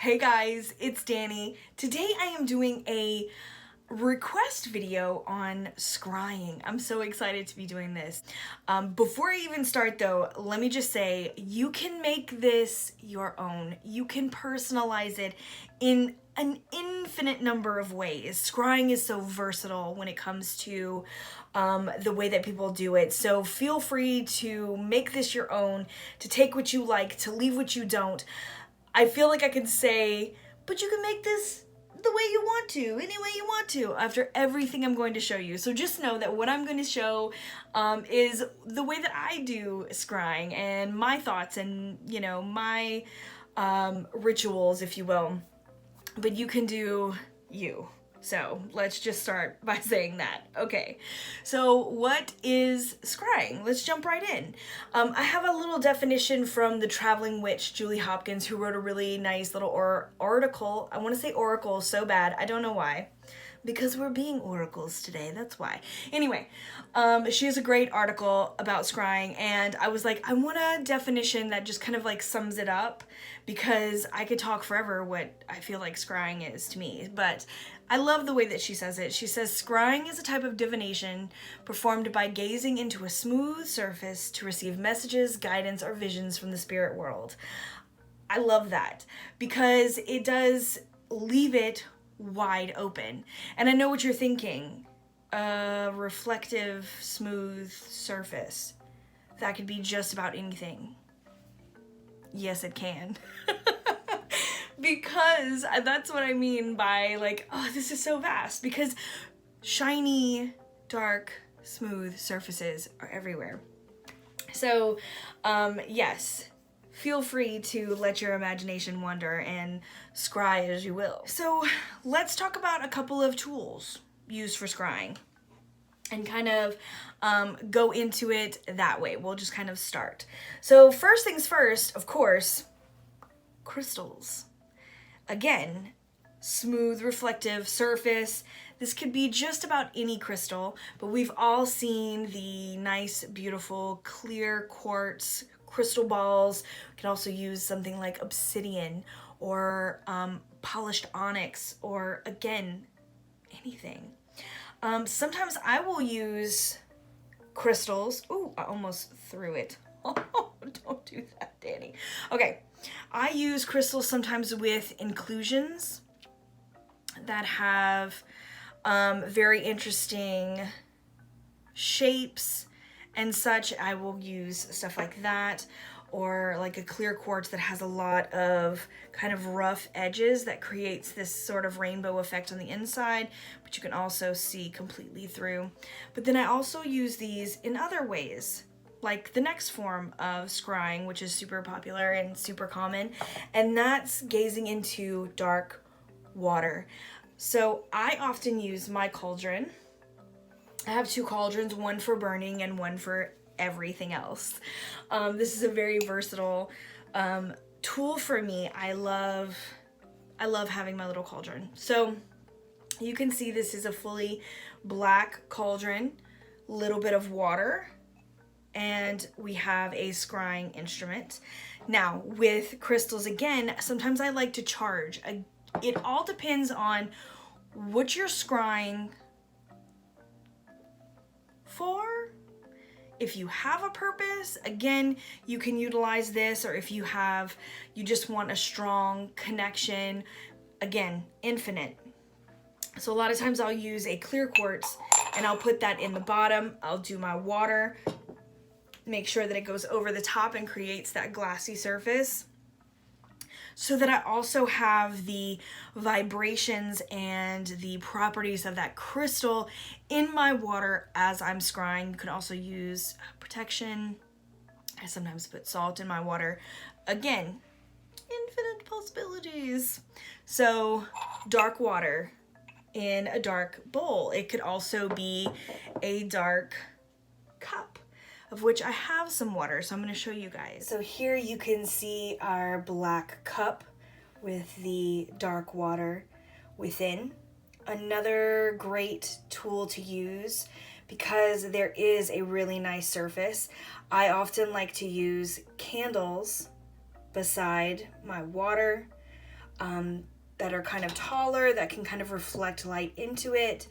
Hey guys, it's Danny. Today I am doing a request video on scrying. I'm so excited to be doing this. Before I even start though, let me just say, you can make this your own. You can personalize it in an infinite number of ways. Scrying is so versatile when it comes to the way that people do it. So feel free to make this your own, to take what you like, to leave what you don't. I feel like I can say, but you can make this the way you want to, any way you want to, after everything I'm going to show you. So just know that what I'm going to show is the way that I do scrying and my thoughts and, you know, my rituals, if you will. But you can do you. So let's just start by saying that. Okay, so what is scrying? Let's jump right in. I have a little definition from the Traveling Witch, Julie Hopkins, who wrote a really nice little article. I want to say oracle so bad. I don't know why. Because we're being oracles today, that's why. Anyway, she has a great article about scrying, and I was like, I want a definition that just kind of like sums it up, because I could talk forever what I feel like scrying is to me, but I love the way that she says it. She says, scrying is a type of divination performed by gazing into a smooth surface to receive messages, guidance, or visions from the spirit world. I love that, because it does leave it wide open. And I know what you're thinking. A reflective, smooth surface. That could be just about anything. Yes, it can. Because that's what I mean by like, oh, this is so vast. Because shiny, dark, smooth surfaces are everywhere. So, yes. Feel free to let your imagination wander and scry as you will. So let's talk about a couple of tools used for scrying and kind of go into it that way. We'll just kind of start. So first things first, of course, crystals. Again, smooth, reflective surface. This could be just about any crystal, but we've all seen the nice, beautiful, clear quartz crystal balls. We can also use something like obsidian or polished onyx, or again, anything. Sometimes I will use crystals. Ooh, I almost threw it. Oh, don't do that, Danny. Okay, I use crystals sometimes with inclusions that have very interesting shapes and such. I will use stuff like that, or like a clear quartz that has a lot of kind of rough edges that creates this sort of rainbow effect on the inside, but you can also see completely through. But then I also use these in other ways, like the next form of scrying, which is super popular and super common, and that's gazing into dark water. So I often use my cauldron. I have two cauldrons, one for burning and one for everything else. This is a very versatile tool for me. I love having my little cauldron. So you can see this is a fully black cauldron, little bit of water, and we have a scrying instrument. Now with crystals, again, sometimes I like to charge. It all depends on what you're scrying for. If you have a purpose, again, you can utilize this, or if you just want a strong connection, again, infinite. So a lot of times I'll use a clear quartz and I'll put that in the bottom. I'll do my water, make sure that it goes over the top and creates that glassy surface, so that I also have the vibrations and the properties of that crystal in my water as I'm scrying. You can also use protection. I sometimes put salt in my water. Again, infinite possibilities. So dark water in a dark bowl. It could also be a dark cup, of which I have some water, so I'm going to show you guys. So here you can see our black cup with the dark water within. Another great tool to use, because there is a really nice surface. I often like to use candles beside my water. that are kind of taller, that can kind of reflect light into it.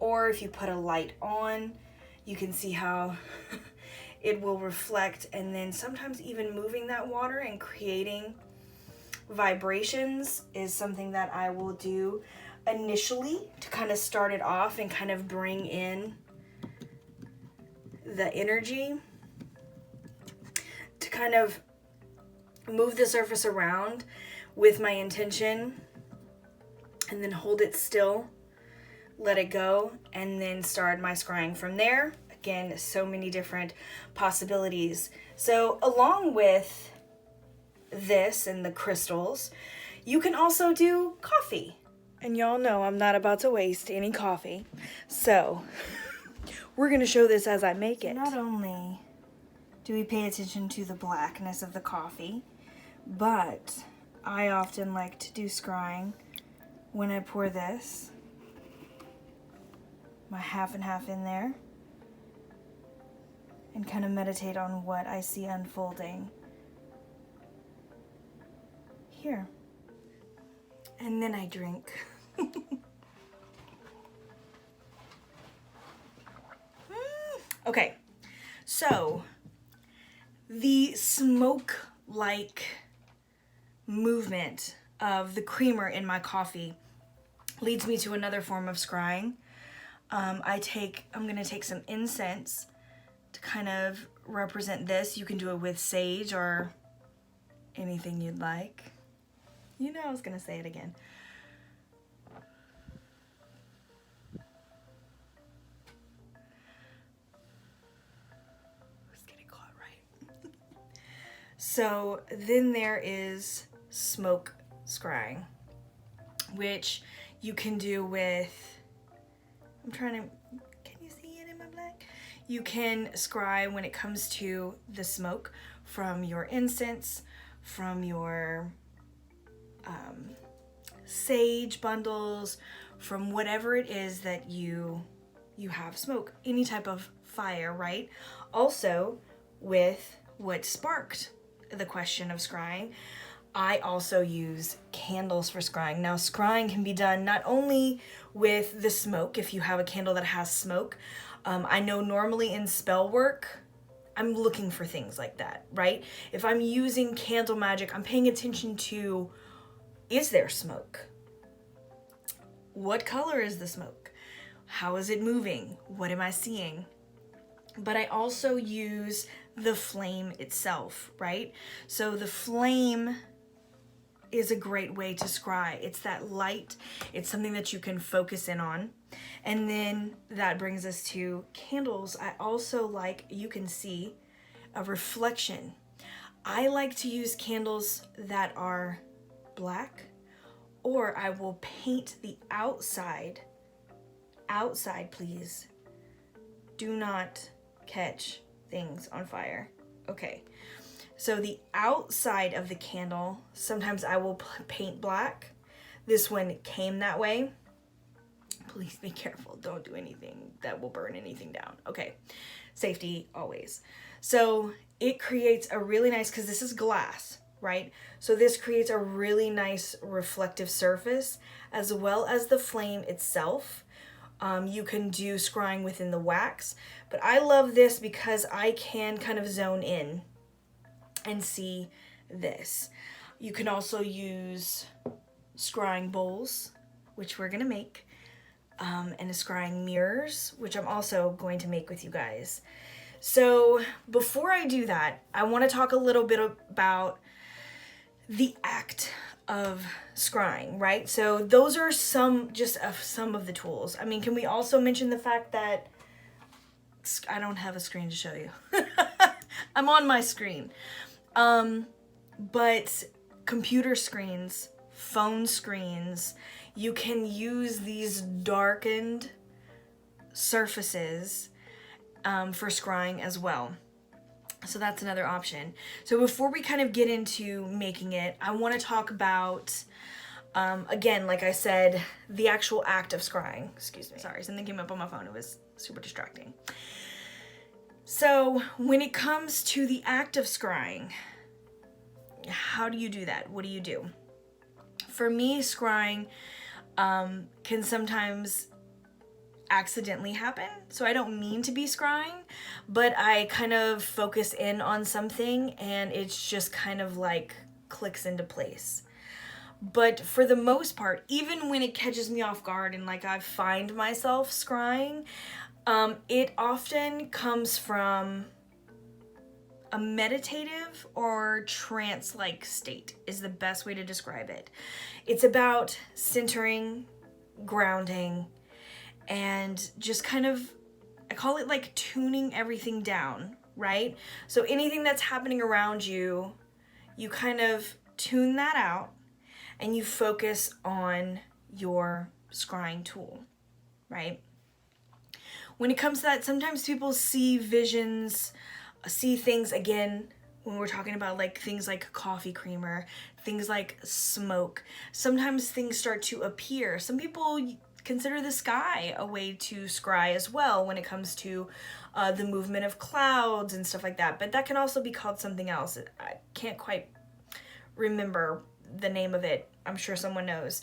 Or if you put a light on, you can see how it will reflect, and then sometimes even moving that water and creating vibrations is something that I will do initially to kind of start it off and kind of bring in the energy to kind of move the surface around with my intention, and then hold it still, let it go, and then start my scrying from there. Again, so many different possibilities. So along with this and the crystals, you can also do coffee. And y'all know I'm not about to waste any coffee. So we're going to show this as I make it. Not only do we pay attention to the blackness of the coffee, but I often like to do scrying when I pour this, my half and half in there, and kind of meditate on what I see unfolding here. And then I drink. Okay, so the smoke-like movement of the creamer in my coffee leads me to another form of scrying. I'm gonna take some incense to kind of represent this. You can do it with sage or anything you'd like. You know I was gonna say it again. Who's getting caught right? So then there is smoke scrying, which you can do with, can you see it in my black? You can scry when it comes to the smoke from your incense, from your sage bundles, from whatever it is that you have smoke, any type of fire, right? Also, with what sparked the question of scrying, I also use candles for scrying. Now, scrying can be done not only with the smoke, if you have a candle that has smoke. I know normally in spell work, I'm looking for things like that, right? If I'm using candle magic, I'm paying attention to, is there smoke? What color is the smoke? How is it moving? What am I seeing? But I also use the flame itself, right? So the flame is a great way to scry. It's that light. It's something that you can focus in on. And then that brings us to candles. I also like, you can see a reflection. I like to use candles that are black, or I will paint the outside. Outside, please. Do not catch things on fire. Okay. So the outside of the candle, sometimes I will paint black. This one came that way. Please be careful. Don't do anything that will burn anything down. Okay. Safety always. So it creates a really nice, because this is glass, right? So this creates a really nice reflective surface, as well as the flame itself. You can do scrying within the wax, but I love this because I can kind of zone in and see this. You can also use scrying bowls, which we're gonna make, and scrying mirrors, which I'm also going to make with you guys. So before I do that, I want to talk a little bit about the act of scrying, right? So those are some of the tools. I mean, can we also mention the fact that I don't have a screen to show you. I'm on my screen. But computer screens, phone screens, you can use these darkened surfaces for scrying as well. So that's another option. So before we kind of get into making it, I want to talk about, again, like I said, the actual act of scrying. Excuse me. Sorry, something came up on my phone. It was super distracting. So when it comes to the act of scrying, how do you do that? What do you do? For me, scrying can sometimes accidentally happen. So I don't mean to be scrying, but I kind of focus in on something and it's just kind of like clicks into place. But for the most part, even when it catches me off guard and like I find myself scrying, it often comes from a meditative or trance-like state is the best way to describe it. It's about centering, grounding, and just kind of, I call it like tuning everything down, right? So anything that's happening around you, you kind of tune that out and you focus on your scrying tool, right? When it comes to that, sometimes people see visions, see things, again, when we're talking about like things like coffee creamer, things like smoke, sometimes things start to appear. Some people consider the sky a way to scry as well when it comes to the movement of clouds and stuff like that, but that can also be called something else. I can't quite remember the name of it. I'm sure someone knows.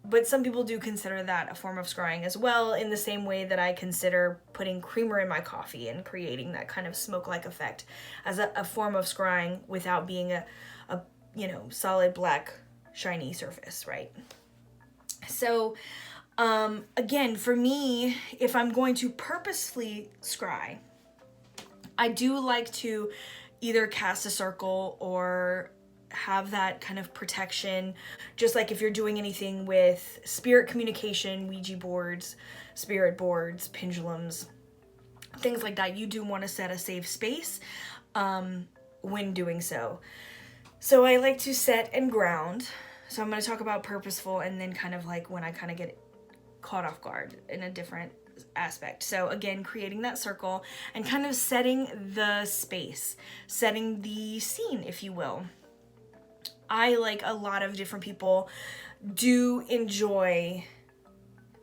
But some people do consider that a form of scrying as well, in the same way that I consider putting creamer in my coffee and creating that kind of smoke-like effect as a form of scrying without being a solid black shiny surface, right? So again, for me, if I'm going to purposefully scry, I do like to either cast a circle or have that kind of protection, just like if you're doing anything with spirit communication, Ouija boards, spirit boards, pendulums, things like that, you do want to set a safe space when doing so. So I like to set and ground. So I'm going to talk about purposeful and then kind of like when I kind of get caught off guard in a different aspect. So again, creating that circle and kind of setting the space, setting the scene, if you will. I, like a lot of different people, do enjoy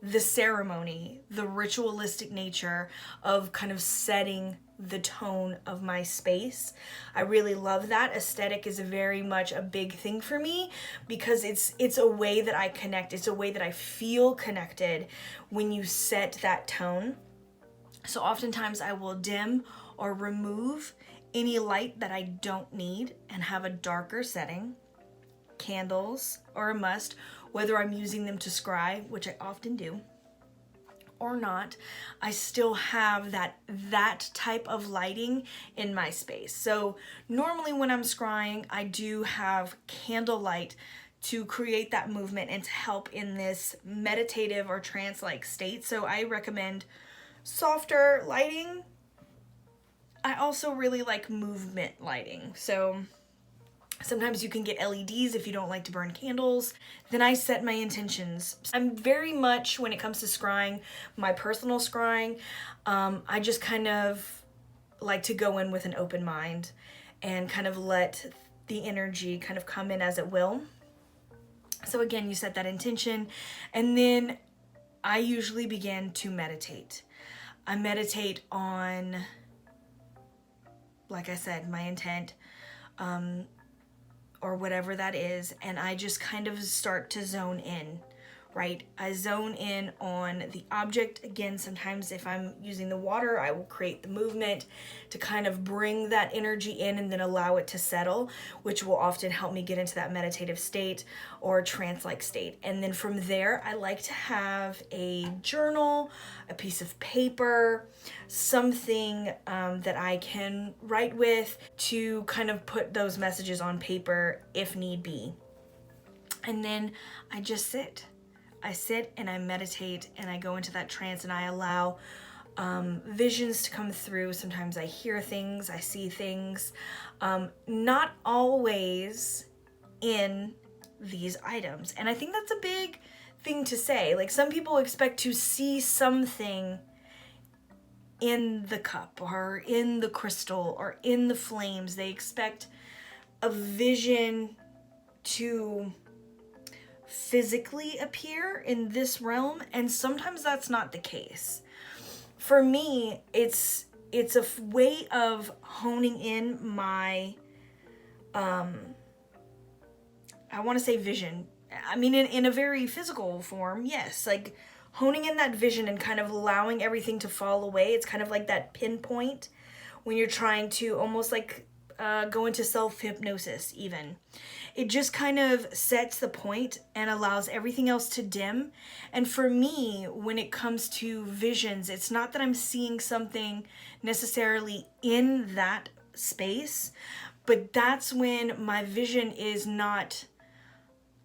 the ceremony, the ritualistic nature of kind of setting the tone of my space. I really love that. Aesthetic is very much a big thing for me because it's a way that I connect. It's a way that I feel connected when you set that tone. So oftentimes I will dim or remove any light that I don't need and have a darker setting. Candles are a must, whether I'm using them to scry, which I often do, or not. I still have that type of lighting in my space. So normally when I'm scrying, I do have candlelight to create that movement and to help in this meditative or trance-like state. So I recommend softer lighting. I also really like movement lighting. So sometimes you can get LEDs if you don't like to burn candles. Then I set my intentions. I'm very much, when it comes to scrying, my personal scrying, I just kind of like to go in with an open mind and kind of let the energy kind of come in as it will. So again, you set that intention and then I usually begin to meditate. I meditate on, like I said, my intent, or whatever that is, and I just kind of start to zone in, right? I zone in on the object. Again, sometimes if I'm using the water, I will create the movement to kind of bring that energy in and then allow it to settle, which will often help me get into that meditative state or trance-like state. And then from there, I like to have a journal, a piece of paper, something that I can write with to kind of put those messages on paper if need be. And then I just sit. I sit and I meditate and I go into that trance and I allow visions to come through. Sometimes I hear things, I see things, not always in these items. And I think that's a big thing to say. Like, some people expect to see something in the cup or in the crystal or in the flames. They expect a vision to physically appear in this realm, and sometimes that's not the case. For me, it's a way of honing in my I I want to say vision. I mean, in a very physical form, yes, like honing in that vision and kind of allowing everything to fall away. It's kind of like that pinpoint when you're trying to almost like go into self-hypnosis even. It just kind of sets the point and allows everything else to dim. And for me, when it comes to visions, it's not that I'm seeing something necessarily in that space, but that's when my vision is not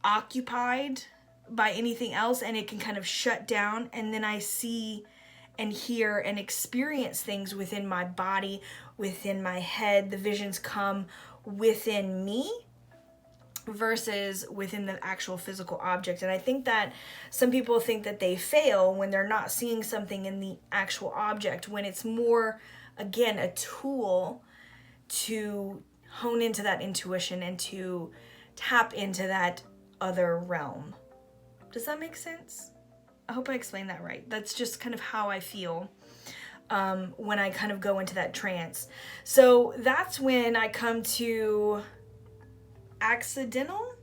occupied by anything else and it can kind of shut down, and then I see and hear and experience things within my body, within my head. The visions come within me versus within the actual physical object. And I think that some people think that they fail when they're not seeing something in the actual object, when it's more, again, a tool to hone into that intuition and to tap into that other realm. Does that make sense? I hope I explained that right. That's just kind of how I feel when I kind of go into that trance. So that's when I come to accidental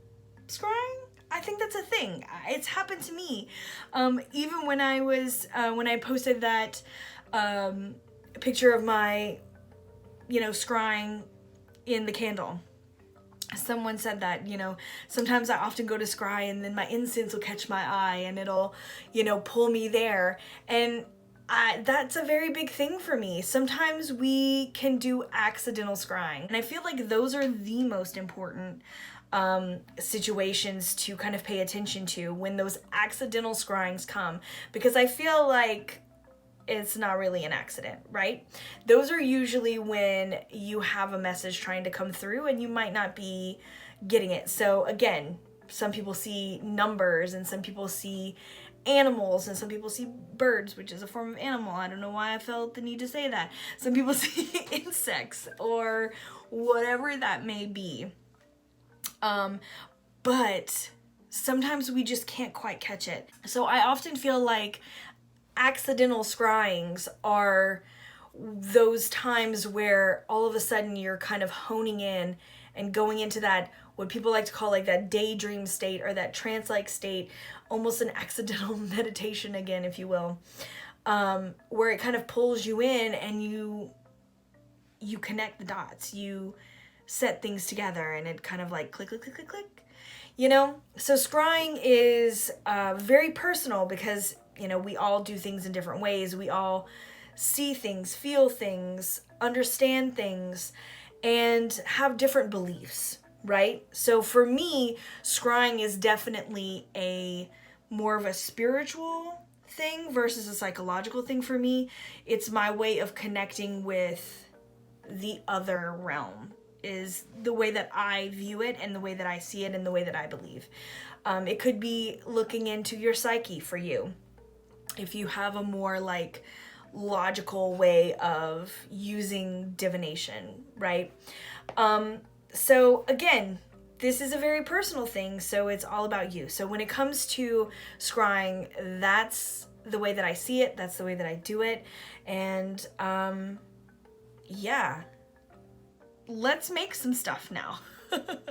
scrying. I think that's a thing. It's happened to me. Even when I was, when I posted that picture of my, scrying in the candle. Someone said that, sometimes I often go to scry and then my incense will catch my eye and it'll, pull me there. And that's a very big thing for me. Sometimes we can do accidental scrying. And I feel like those are the most important situations to kind of pay attention to, when those accidental scryings come. Because I feel like it's not really an accident, right? Those are usually when you have a message trying to come through and you might not be getting it. So again, some people see numbers and some people see animals and some people see birds, which is a form of animal. I don't know why I felt the need to say that. Some people see insects or whatever that may be. But sometimes we just can't quite catch it. So I often feel like accidental scryings are those times where all of a sudden you're kind of honing in and going into that, what people like to call like that daydream state or that trance-like state, almost an accidental meditation again, if you will, where it kind of pulls you in and you connect the dots, you set things together, and it kind of like click, click, click, click, click, So scrying is very personal because we all do things in different ways. We all see things, feel things, understand things, and have different beliefs, right? So for me, scrying is definitely more of a spiritual thing versus a psychological thing for me. It's my way of connecting with the other realm, is the way that I view it and the way that I see it and the way that I believe. It could be looking into your psyche for you, if you have a more like logical way of using divination, right? So again, this is a very personal thing, so it's all about you. So when it comes to scrying, that's the way that I see it, that's the way that I do it, and yeah, let's make some stuff now.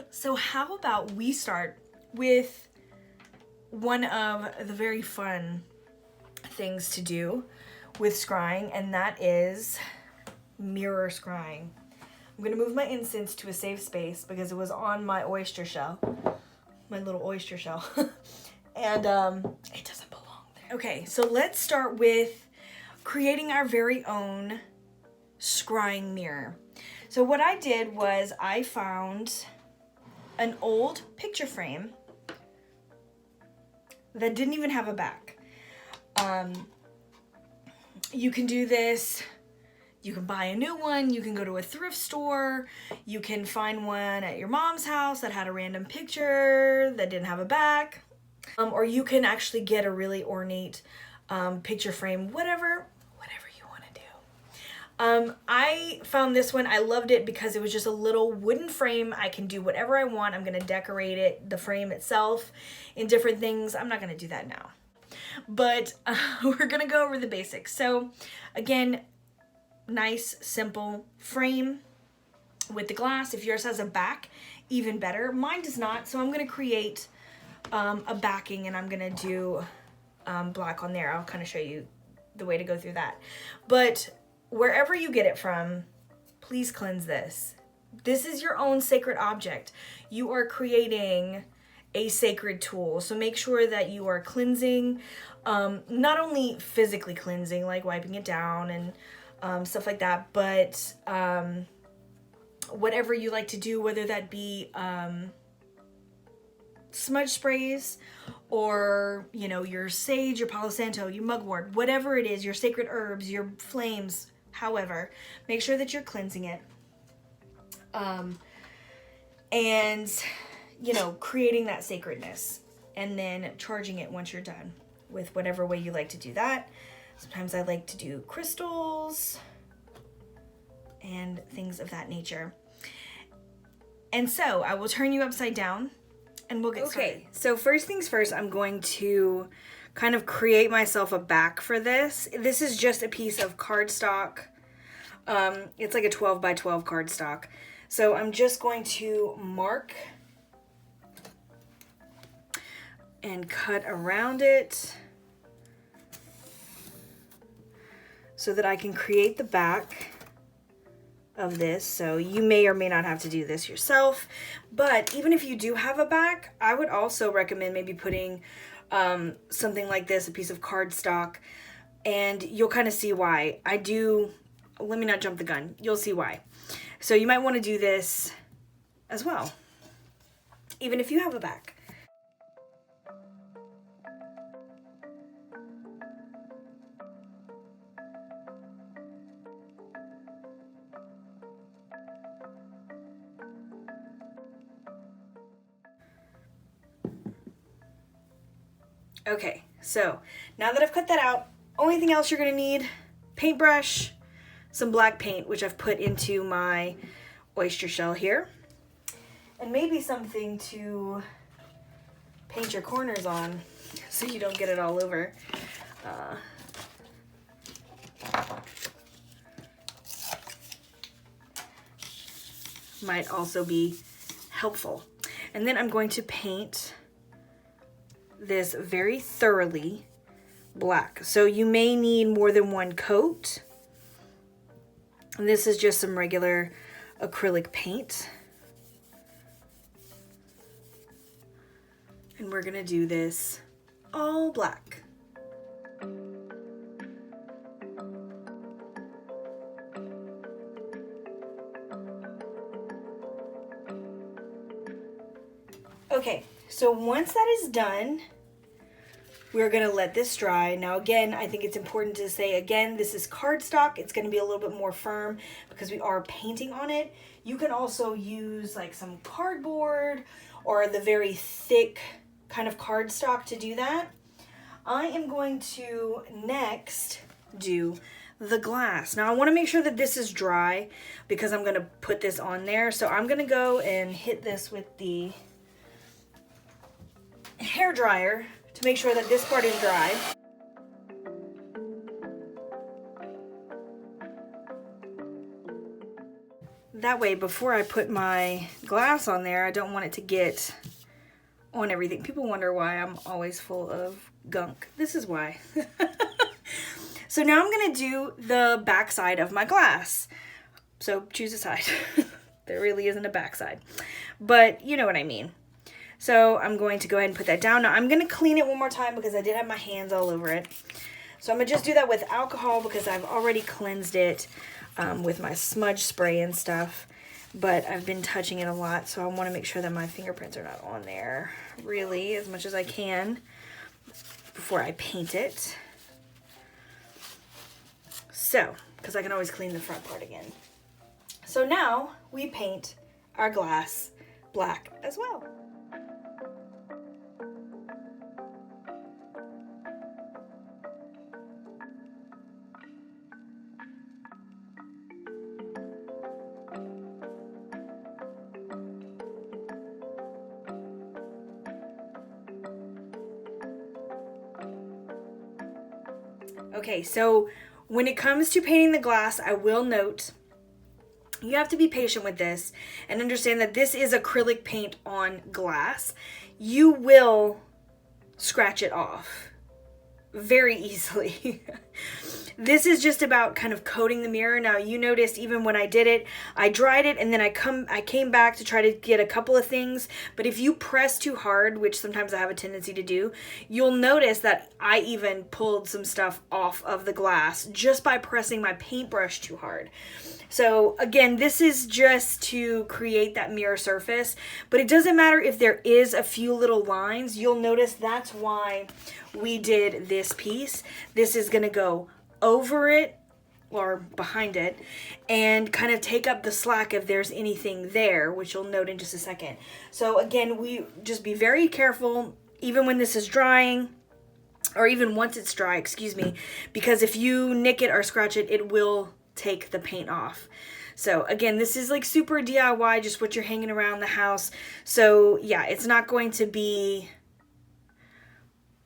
So how about we start with one of the very fun things to do with scrying, and that is mirror scrying. I'm gonna move my incense to a safe space because it was on my oyster shell, my little oyster shell, and it doesn't belong there. Okay, so let's start with creating our very own scrying mirror. So what I did was I found an old picture frame that didn't even have a back. You can do this, you can buy a new one, you can go to a thrift store, you can find one at your mom's house that had a random picture that didn't have a back, or you can actually get a really ornate picture frame, whatever you want to do. I found this one, I loved it because it was just a little wooden frame. I can do whatever I want. I'm going to decorate it, the frame itself, in different things. I'm not going to do that now. But we're gonna go over the basics. So again, nice simple frame with the glass. If yours has a back, even better. Mine does not, so I'm gonna create a backing, and I'm gonna do black on there. I'll kind of show you the way to go through that. But wherever you get it from, please cleanse this. This is your own sacred object. You are creating a sacred tool. So make sure that you are cleansing, not only physically cleansing, like wiping it down and stuff like that, but whatever you like to do, whether that be smudge sprays or, you know, your sage, your palo santo, your mugwort, whatever it is, your sacred herbs, your flames, however, make sure that you're cleansing it. And, you know, creating that sacredness, and then charging it once you're done with whatever way you like to do that. Sometimes I like to do crystals and things of that nature. And so I will turn you upside down and we'll get started. Okay, so first things first, I'm going to kind of create myself a back for this. This is just a piece of cardstock. It's like a 12 by 12 cardstock. So I'm just going to mark and cut around it so that I can create the back of this. So you may or may not have to do this yourself, but even if you do have a back, I would also recommend maybe putting something like this, a piece of cardstock, and you'll kind of see why. Let me not jump the gun. You'll see why. So you might want to do this as well, even if you have a back. Okay, so now that I've cut that out, only thing else you're gonna need, paintbrush, some black paint, which I've put into my oyster shell here, and maybe something to paint your corners on so you don't get it all over. Might also be helpful. And then I'm going to paint this very thoroughly black. So you may need more than one coat. And this is just some regular acrylic paint. And we're gonna do this all black. Okay, so once that is done, we're gonna let this dry. Now again, I think it's important to say again, this is cardstock. It's gonna be a little bit more firm because we are painting on it. You can also use like some cardboard or the very thick kind of cardstock to do that. I am going to next do the glass. Now I wanna make sure that this is dry because I'm gonna put this on there. So I'm gonna go and hit this with the hair dryer to make sure that this part is dry. That way, before I put my glass on there, I don't want it to get on everything. People wonder why I'm always full of gunk. This is why. So now I'm gonna do the back side of my glass. So choose a side. There really isn't a back side, but you know what I mean. So I'm going to go ahead and put that down. Now I'm going to clean it one more time because I did have my hands all over it. So I'm going to just do that with alcohol because I've already cleansed it with my smudge spray and stuff. But I've been touching it a lot, so I want to make sure that my fingerprints are not on there really as much as I can before I paint it. So, because I can always clean the front part again. So now we paint our glass black as well. Okay, so when it comes to painting the glass, I will note You have to be patient with this and understand that this is acrylic paint on glass. You will scratch it off very easily. This is just about kind of coating the mirror. Now you noticed even when I did it, I dried it and then I came back to try to get a couple of things. But if you press too hard, which sometimes I have a tendency to do, you'll notice that I even pulled some stuff off of the glass just by pressing my paintbrush too hard. So again, this is just to create that mirror surface, but it doesn't matter if there is a few little lines. You'll notice that's why we did this piece. This is gonna go over it or behind it and kind of take up the slack if there's anything there, which you'll note in just a second. So again, we just be very careful even when this is drying, or even once it's dry, excuse me, because if you nick it or scratch it, it will take the paint off. So again, this is like super DIY, just what you're hanging around the house. So yeah, it's not going to be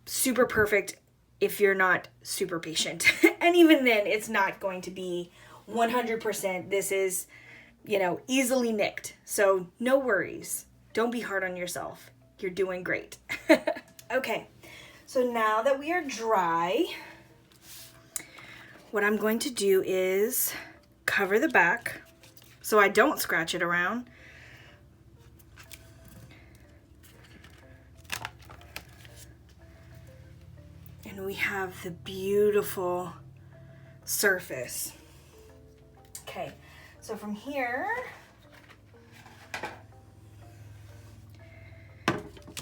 super perfect if you're not super patient. And even then, it's not going to be 100%. This is, you know, easily nicked. So no worries. Don't be hard on yourself. You're doing great. Okay, so now that we are dry, what I'm going to do is cover the back so I don't scratch it around. And we have the beautiful surface. Okay, so from here,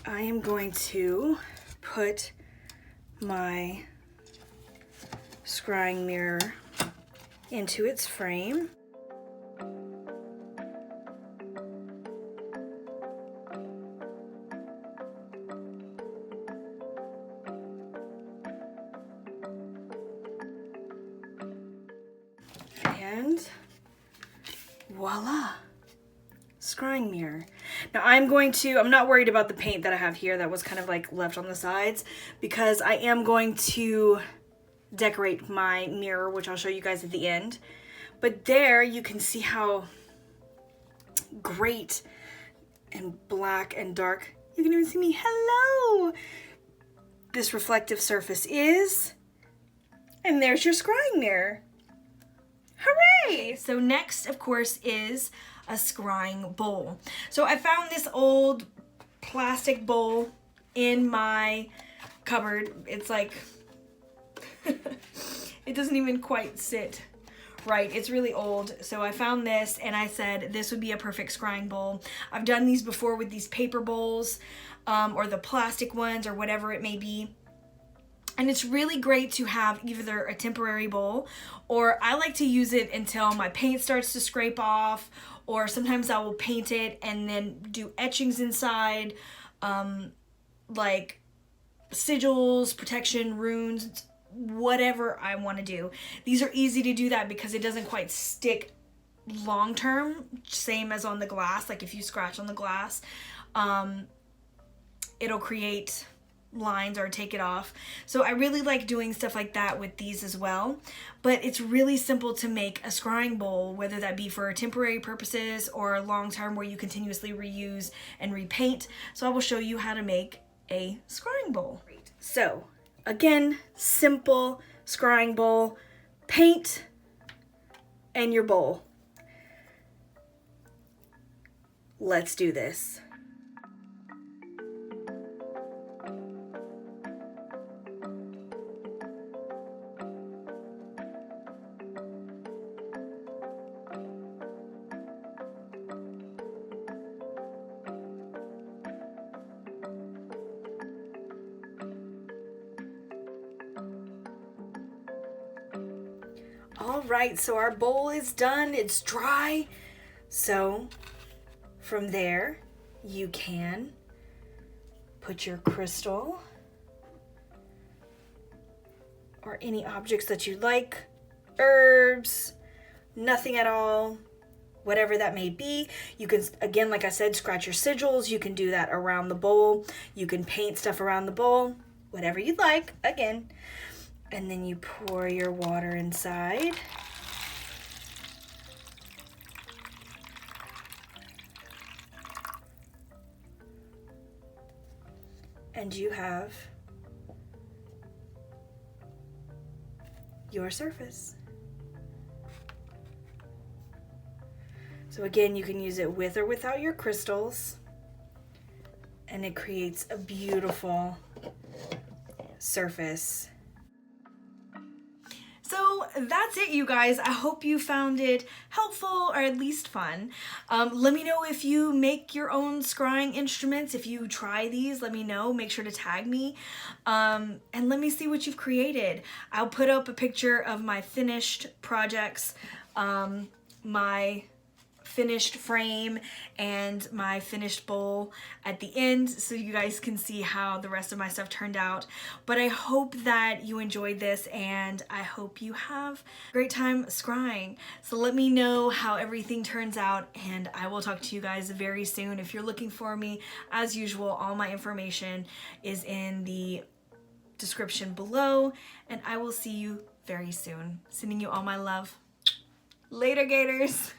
I am going to put my scrying mirror into its frame. And voila, scrying mirror. Now I'm not worried about the paint that I have here that was kind of like left on the sides, because I am going to decorate my mirror, which I'll show you guys at the end. But there you can see how great and black and dark, you can even see me, hello, this reflective surface is. And there's your scrying mirror. Hooray! So next, of course, is a scrying bowl. So I found this old plastic bowl in my cupboard. It's like, it doesn't even quite sit right. It's really old. So I found this and I said this would be a perfect scrying bowl. I've done these before with these paper bowls, or the plastic ones, or whatever it may be. And it's really great to have either a temporary bowl, or I like to use it until my paint starts to scrape off, or sometimes I will paint it and then do etchings inside, like sigils, protection, runes, whatever I want to do. These are easy to do that because it doesn't quite stick long term, same as on the glass. Like if you scratch on the glass, it'll create lines or take it off. So I really like doing stuff like that with these as well. But it's really simple to make a scrying bowl, whether that be for temporary purposes or long term where you continuously reuse and repaint. So I will show you how to make a scrying bowl. So again, simple scrying bowl, paint and your bowl. Let's do this. All right, so our bowl is done. It's dry. So from there, you can put your crystal or any objects that you like, herbs, nothing at all, whatever that may be. You can, again, like I said, scratch your sigils. You can do that around the bowl. You can paint stuff around the bowl, whatever you'd like, again. And then you pour your water inside. And you have your surface. So again, you can use it with or without your crystals, and it creates a beautiful surface. So that's it, you guys. I hope you found it helpful or at least fun. Let me know if you make your own scrying instruments. If you try these, let me know. Make sure to tag me. And let me see what you've created. I'll put up a picture of my finished projects, my finished frame and my finished bowl at the end so you guys can see how the rest of my stuff turned out. But I hope that you enjoyed this, and I hope you have a great time scrying. So let me know how everything turns out, and I will talk to you guys very soon. If you're looking for me, as usual, all my information is in the description below, and I will see you very soon. Sending you all my love. Later, Gators.